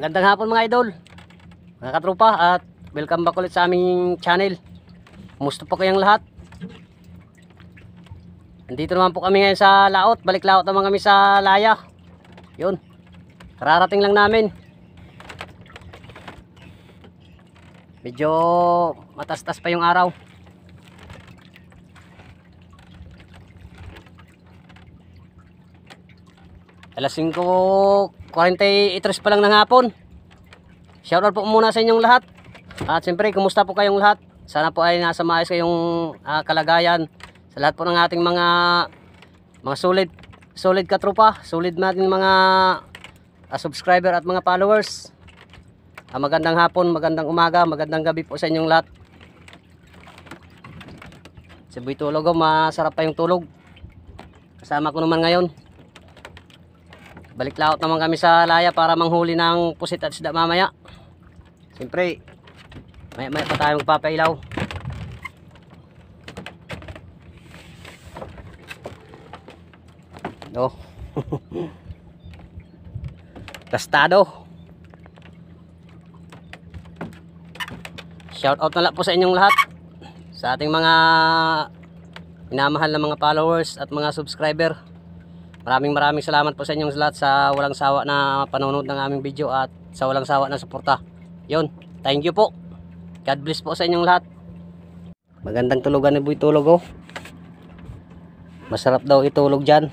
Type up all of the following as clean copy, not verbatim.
Magandang hapon mga idol, mga katropa, at welcome back ulit sa aming channel. Kumusta po kayong lahat? Nandito naman po kami ngayon sa laot. Balik laot naman kami sa Laya. Yun, kararating lang namin. Medyo matastas pa yung araw. Alas 5:43 pa lang ng hapon. Shoutout po muna sa inyong lahat. At siyempre, kumusta po kayong lahat? Sana po ay nasa maayos kayong kalagayan. Sa lahat po ng ating mga solid katropa, solid natin mga subscriber at mga followers. Magandang hapon, magandang umaga, magandang gabi po sa inyong lahat. Sabi tulog, masarap pa yung tulog. Kasama ko naman ngayon. Balik laot naman kami sa Laya para manghuli ng pusit at isda mamaya. Siyempre, maya pa tayo magpapailaw. No. Tastado. Shout out na lang po sa inyong lahat, sa ating mga minamahal na mga followers at mga subscriber. Maraming salamat po sa inyong lahat sa walang sawa na panonood ng aming video at sa walang sawa na suporta. Yun, thank you po. God bless po sa inyong lahat. Magandang tulugan ni Boy Tulog, oh. Masarap daw itulog dyan.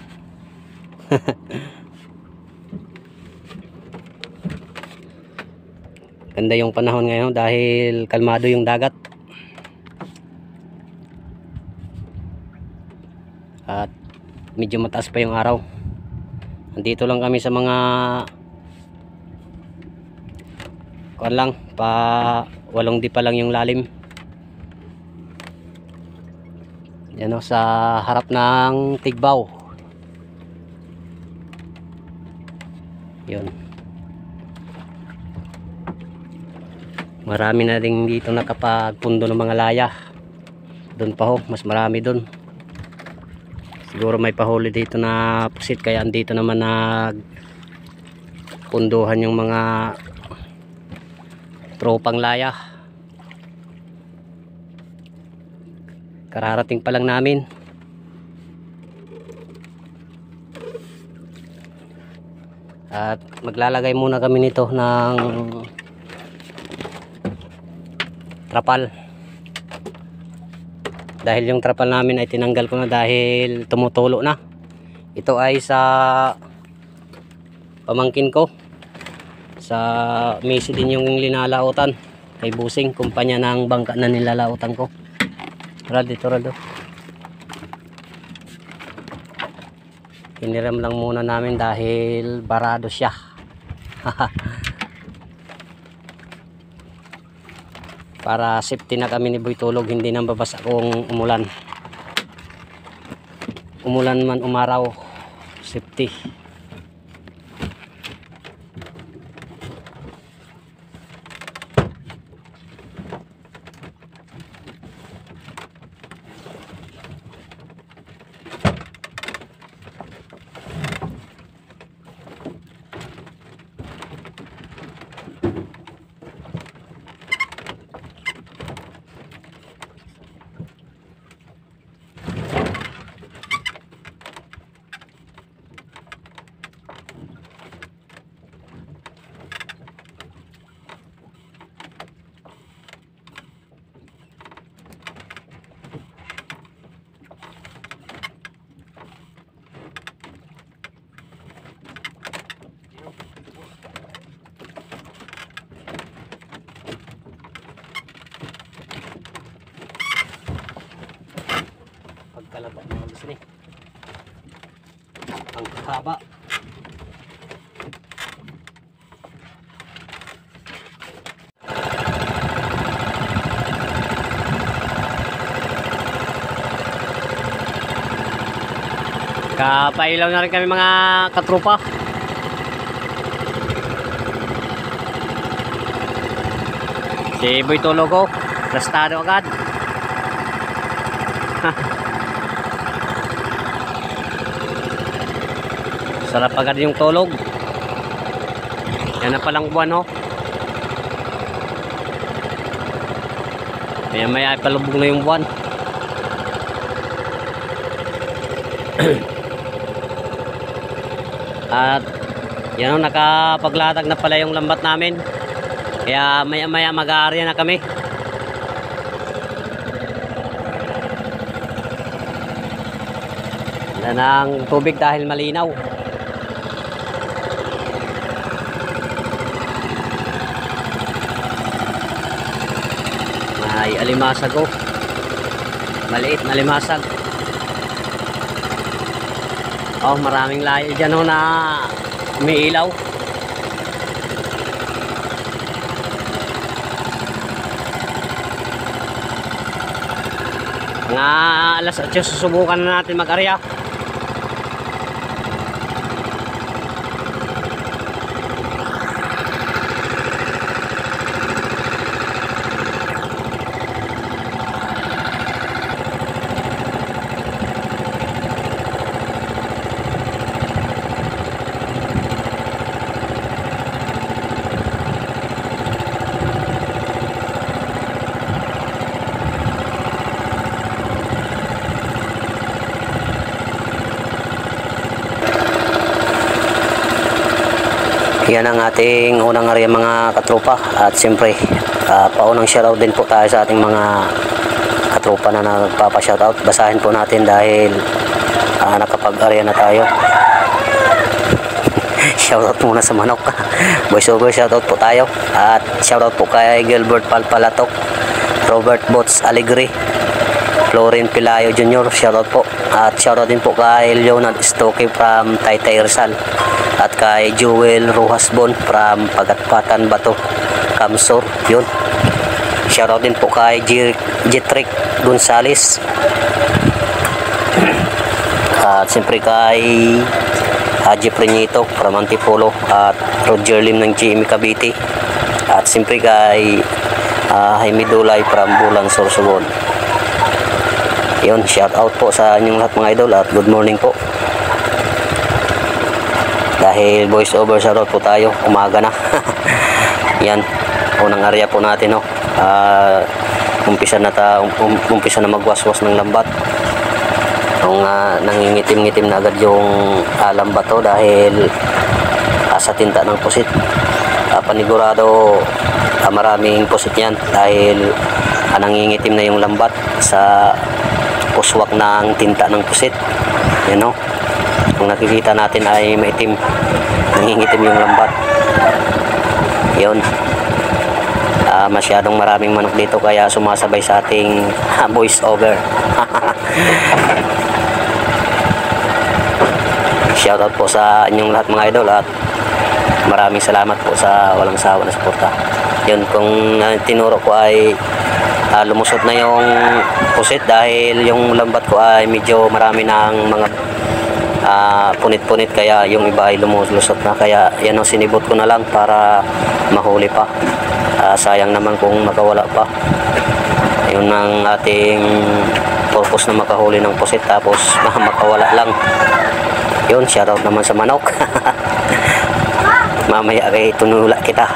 Ganda yung panahon ngayon dahil kalmado yung dagat. At medyo mataas pa yung araw. Nandito lang kami sa mga kuan lang, pa 8 di pa lang yung lalim. Yan o, sa harap ng Tigbaw. Yun. Marami na rin dito nakapagpundo ng mga laya. Doon pa ho, mas marami doon. Siguro may pahuli dito na pusit, kaya andito naman nagpunduhan yung mga tropang laya. Kararating pa lang namin. At maglalagay muna kami nito ng trapal. Dahil yung trapal namin ay tinanggal ko na dahil tumutulo na. Ito ay sa pamangkin ko. Sa Misi din yung linalautan. Kay Busing, kumpanya ng bangka na nilalautan ko. Rado. Hiniram lang muna namin dahil barado siya. Para safety na kami ni Boy Tulog, hindi nang babasa kung umulan. Umulan man umaraw, safety. Pagkalaba ng alis ni ang haba. Kapailaw na rin kami mga katropa. Si Boy Tulog, oh, rastado agad. Sarap agad yung tulog. Yan Yan na palang buwan ho. Maya maya ay palubog na yung buwan. At yan o, nakapaglatag na pala yung lambat namin. Kaya maya maya mag-aarya na kami. Wala ng tubig dahil malinaw. May alimasag o. Maliit na alimasag. Oh, maraming layo dyan o na umiilaw. Mga alas 8 susubukan na natin mag-arya. Yan ang ating unang area mga katropa. At siyempre paunang shoutout din po tayo sa ating mga katropa na nagpapa-shoutout. Basahin po natin dahil nakapag-area na tayo. Shoutout muna sa manok. Voice over shoutout po tayo. At shoutout po kay Gilbert Palpalatok, Robert Bots Alegre, Florin Pilayo Jr. Shoutout po. At shoutout din po kay Leonard Stoke from Taytay Rizal. At kay Joel Rohasbon from Pagatpatan Bato, Kamsor. Yun. Shoutout din po kay Jetrick Gonzales. At siyempre kay Haji Preñito from Antipolo. At Roger Lim ng GME Cavite. At siyempre kay Jaime Dulay from Bulan, Sorsogon. Yun, shoutout po sa inyong lahat mga idol. At good morning po. Dahil voice over shoutout po tayo, umaga na. Yan, unang area po natin, no. Umpisa na magwaswas ng lambat. Nung nangingitim-ngitim na agad yung lambat to dahil sa tinta ng pusit. Panigurado maraming pusit yan dahil nangingitim na yung lambat sa puswak ng tinta ng pusit. Yan, no. Kung nakikita natin ay maitim, nangingitim yung lambat. Yun. Masyadong maraming manok dito kaya sumasabay sa ating voice over. Shoutout po sa inyong lahat mga idol at maraming salamat po sa walang sawa na suporta. Yun, kung tinuro ko ay lumusot na yung pusit dahil yung lambat ko ay medyo marami ng mga punit-punit kaya yung iba ay lumulusot na, kaya yan o, sinibot ko na lang para mahuli pa. Sayang naman kung makawala pa. Yun ang ating purpose na makahuli ng pusit tapos makawala lang. Yun, shoutout naman sa manok. Mamaya kay tunula kita.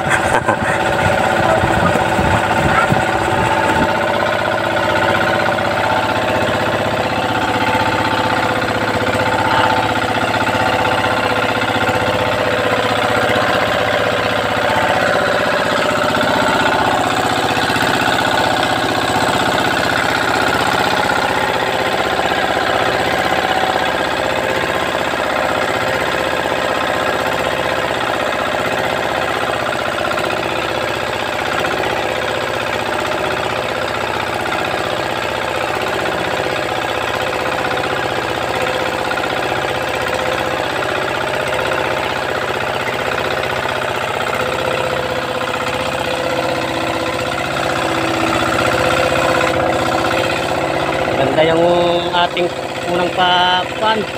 Ganda yung ating unang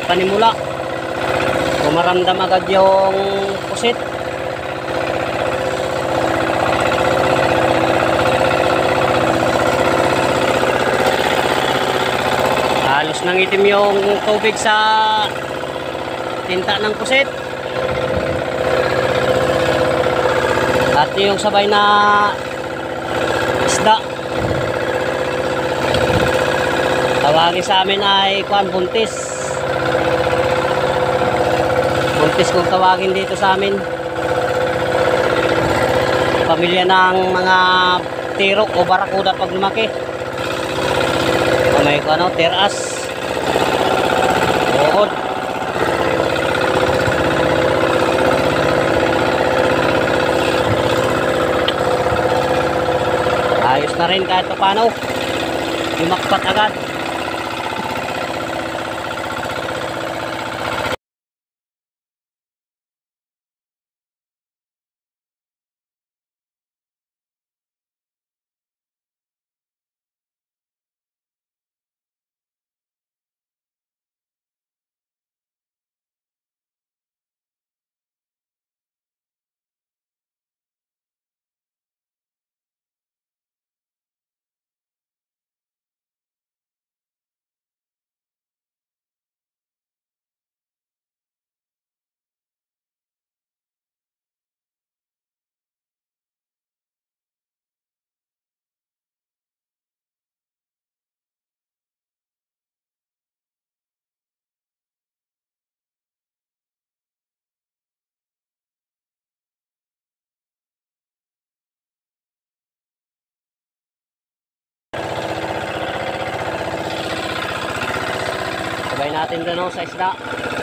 panimula. Kumaramdam agad yung pusit. Halos nangitim yung tubig sa tinta ng pusit. At yung sabay na isda, tawagin sa amin ay buntis. Buntis kung tawagin dito sa amin. Pamilya ng mga tirok o barakuda pag lumaki. O may teras. Uod. Ayos na rin kahit paano. Yumakpat agad. Sabay natin doon sa isda.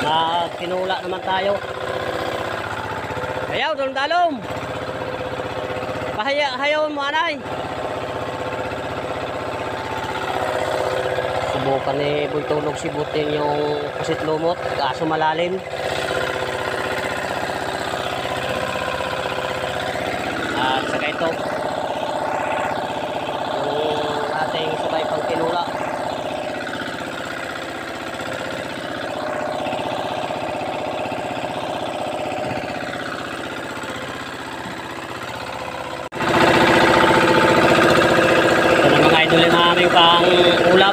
Magtinula naman tayo. Ayaw, dalom-dalom. Hayawon mo, anay. Subukan ni Boy Tulog si Buting yung pusit lumot. Kaso malalim. At saka ito. Yung ating sabay pang tinula. Ito na aming pang ulam.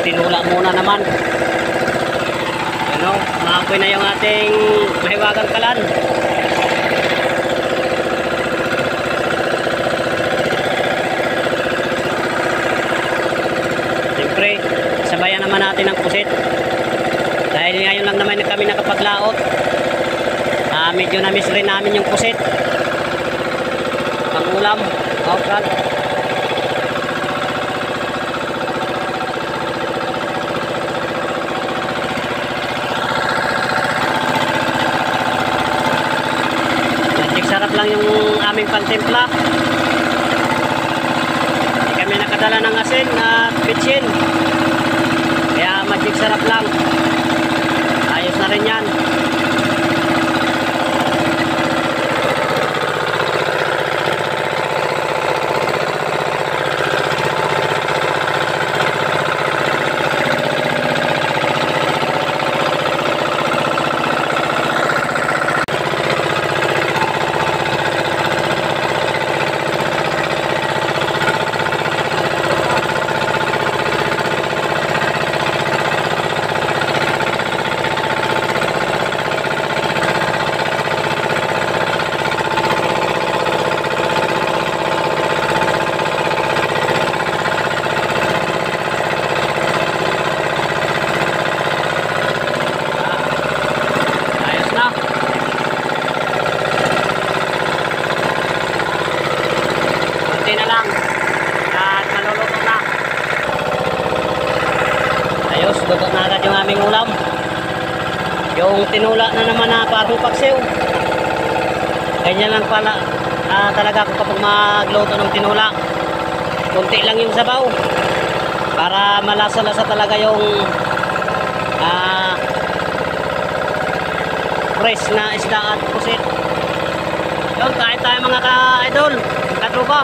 Tinula muna naman. Ano, maapoy na yung ating mahiwagang kalan. Siyempre, sabayan naman natin ang pusit. Dahil ngayon lang naman kami nakapaglaot. Medyo na-miss rin namin yung pusit. Pang ulam. Okay. Sarap lang yung aming pantimpla. Hindi kami nakadala ng asin at bitsin. Kaya magic sarap lang. Ayos na rin yan. Luto na agad yung aming ulam. Yung tinula na naman na parang paksiw. Ganyan lang pala talaga ako kapag magluto ng tinula. Kunti lang yung sabaw para malasa-lasa talaga yung fresh na isda at pusit. Yun, kain tayo mga ka-idol, katrupa.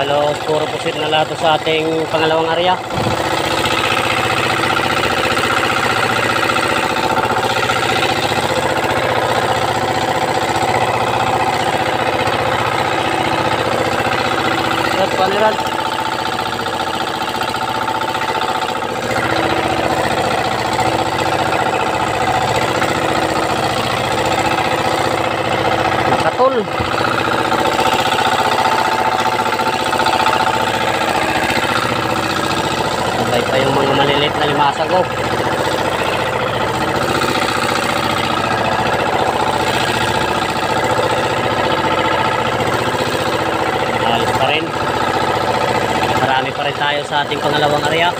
Halos puro pusit na lahat sa ating pangalawang area. Paneran. Nakatol. Sabay pa yung mga maliliit na limasag ko. Alis pa rin. Marami pa rin tayo sa ating pangalawang area.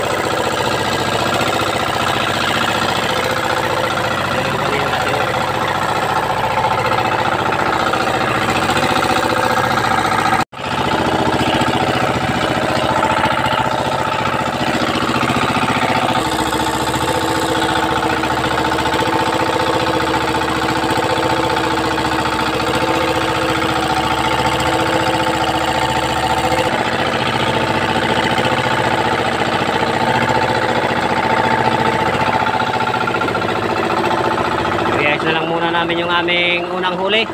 Na lang muna namin yung aming unang huli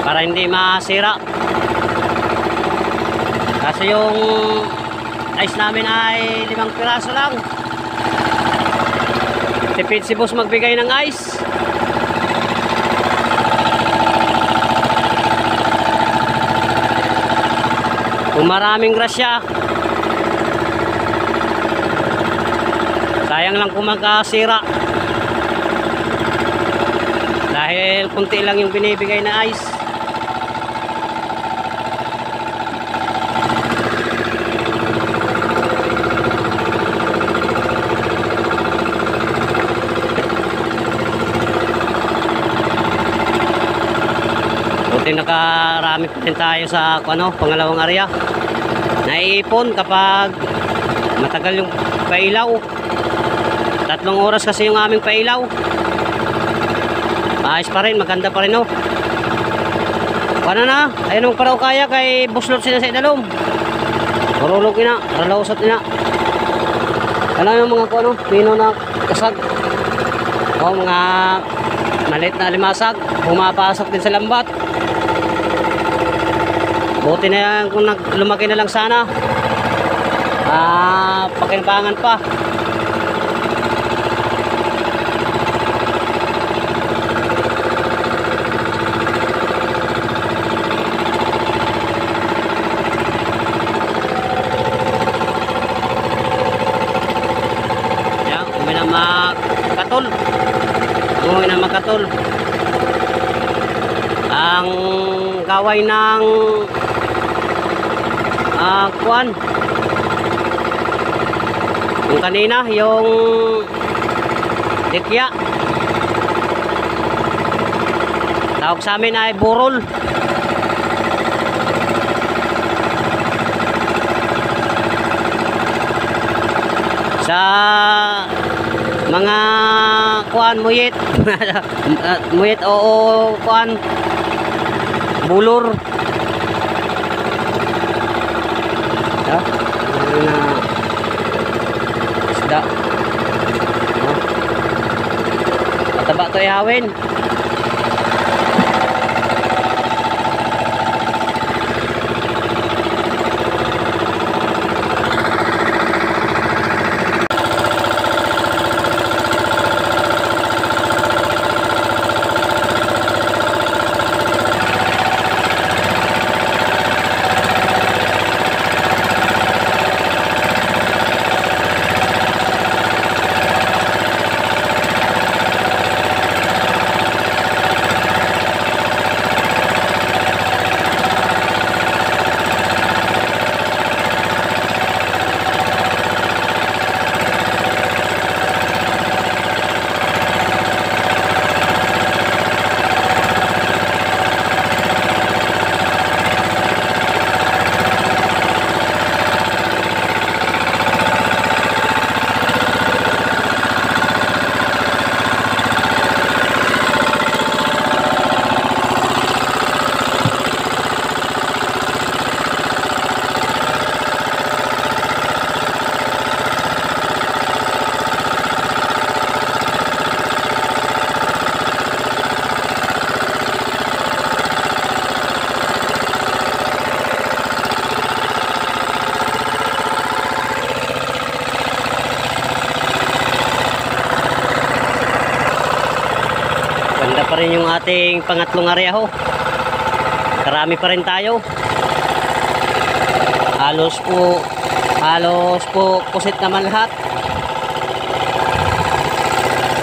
para hindi masira, kasi yung ice namin ay 5 piraso lang. Tipid si boss magbigay ng ice. Kung maraming grasya, sayang lang kung magkasira. Dahil kunti lang yung binibigay na ice. Buti nakarami pa rin tayo sa pangalawang area. Naiipon kapag matagal yung pailaw. 3 oras kasi yung aming pailaw. Ayos pa rin, maganda pa rin oh. Paano na? Ayun ang paraw kaya kay buslot sila sa idalom. Marulog ina, ralausat ina. Ano yung mga pino na kasag. O mga maliit na limasag, pumapasok din sa lambat. Buti na yan kung lumaki na lang sana. Pakinpangan pa. Umuwi na makatol. Ang kaway ng kuwan yung kanina, yung dikya, tawag sa amin ay burol. Sa mga kuan muyit muyit o kuan bulur isda mataba to ihawin. Ganda pa rin yung ating pangatlong area ho. Karami pa rin tayo. Halos po kusit naman lahat.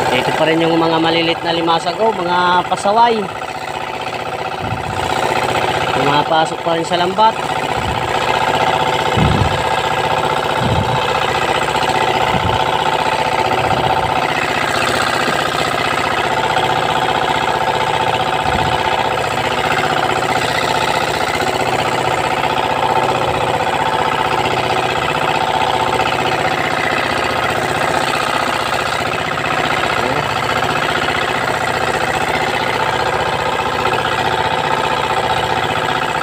Dito pa rin yung mga malilit na limasag o mga pasaway. Pumapasok pa rin sa lambat.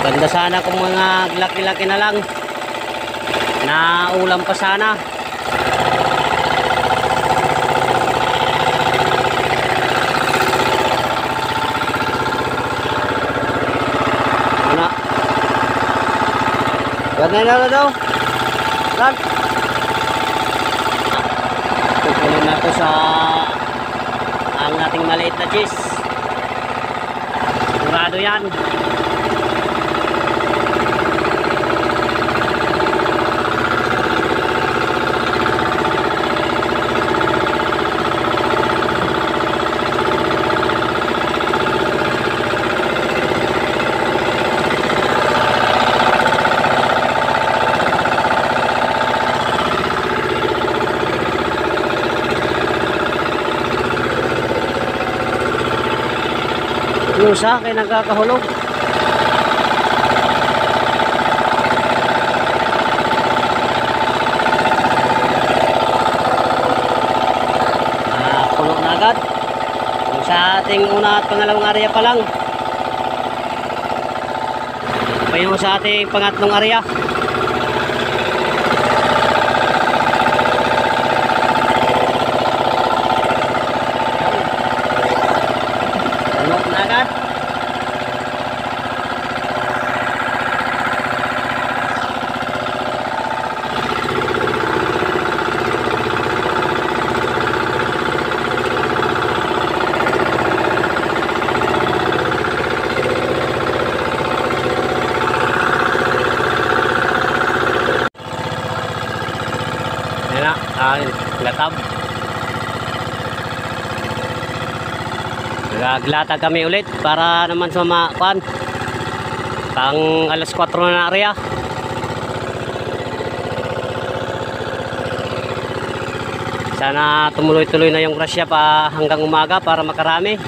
Ganda sana kung mga laki-laki na lang na ulam pa sana. Ano? Ganda na daw. Lan. Tutuloy na to sa ang ating maliit na cheese. Sigurado yan. Yung sa akin nagkakahulog. Puno na agad. Yung sa ating una at pangalawang area pa lang. Pa yung sa ating pangatlong area. Latab. Naglatag kami ulit para naman sa makuan. Pang alas 4 na area. Sana tumuloy-tuloy na yung grasya pa hanggang umaga para makarami.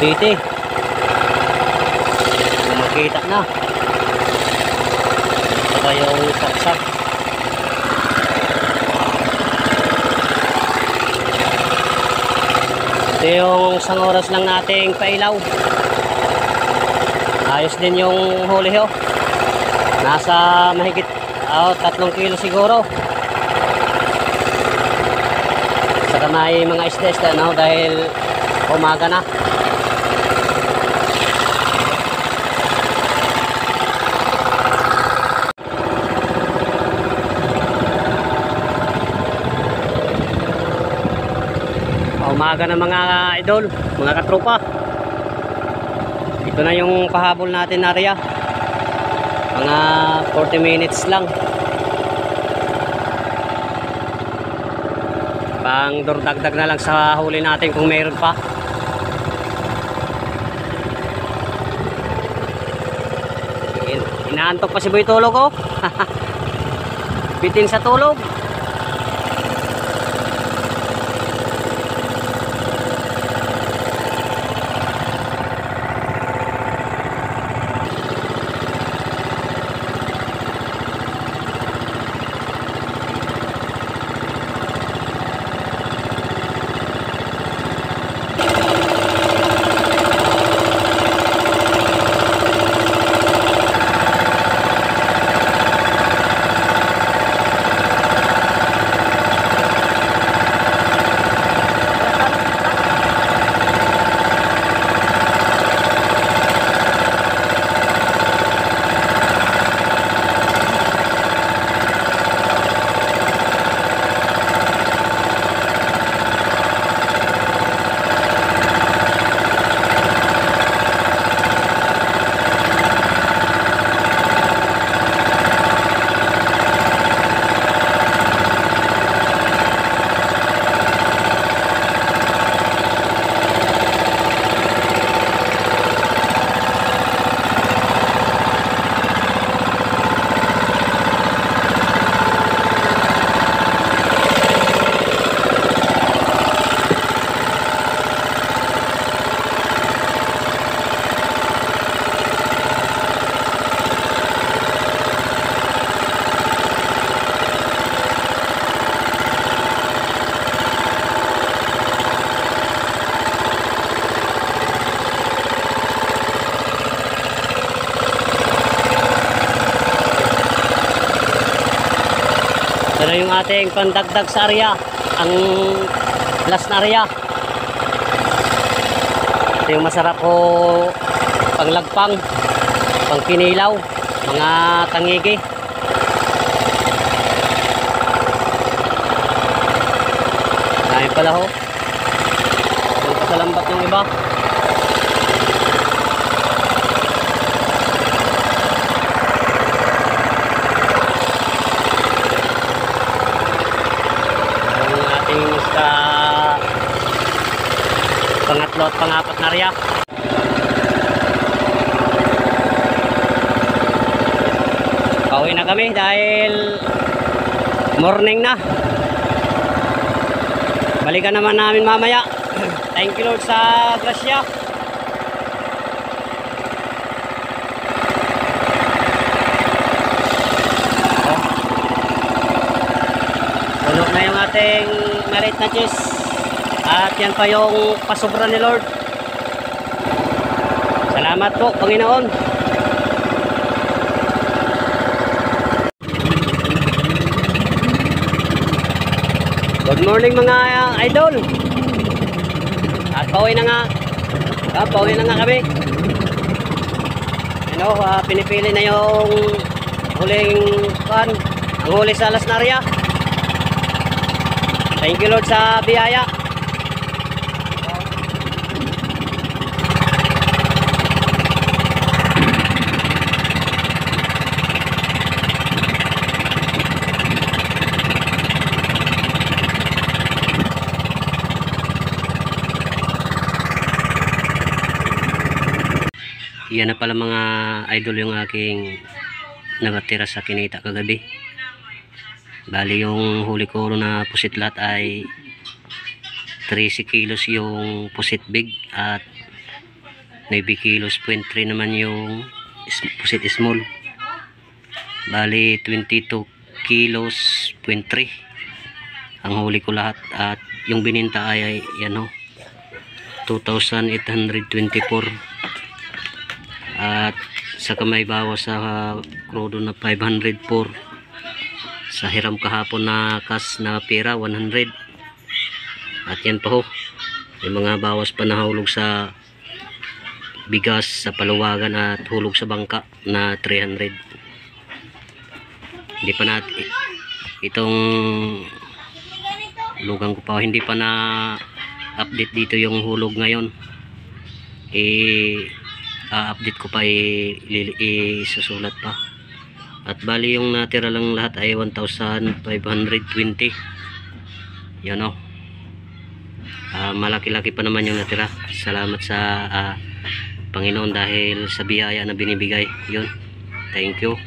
Butiti. Makita na. Saka yung saksak. Ito yung isang oras lang nating pailaw. Ayos din yung huli ho. Nasa mahigit 3 kilo siguro. Saka may mga isda-isda no, dahil umaga na. umaga na mga idol, mga katropa. Ito na yung pahabol natin na area. Mga 40 minutes lang. Pang dagdag na lang sa huli natin kung mayroon pa. Inaantok pa si Boy tulog oh. Bitin sa tulog. Ito na yung ating pandagdag sa area, ang last na area. Ito yung masarap ko panglagpang, pangkinilaw, mga tangigi. Dahil pala ho, yung pasalambat yung iba. Sa pangatlo at pangapat na area. Pauwi na kami dahil morning na. Balikan naman namin mamaya. Thank you Lord sa grasya. Puno na yung ating merit na cheese. At yan pa yung pasobra ni Lord. Salamat po Panginoon. Good morning mga idol. At pauwi na nga. Pauwi na nga kami. Ano, pinipili na yung huling pan, ang huli sa Las Naria. Thank you Lord sa biyaya. Yan na pala mga idol yung aking nagatira sa kinita kagabi. Bali yung huli ko na pusitlat ay 13 kilos yung pusit big at 9 kilos 0.3 naman yung pusit small. Bali 22 kilos 0.3 ang huli ko lahat at yung bininta ay yan o 2,824 at sa kamay bawas sa krudo na 504 sa hiram kahapon na cash na pera 100 at yan pa ho yung mga bawas pa nahulog sa bigas sa paluwagan at hulog sa bangka na 300. Hindi pa natin itong lugang ko pa hindi pa na update dito yung hulog ngayon. Update ko pa, isusulat pa. At bali yung natira lang lahat ay 1,520. Yan o. Malaki-laki pa naman yung natira. Salamat sa Panginoon dahil sa biyaya na binibigay. Yun. Thank you.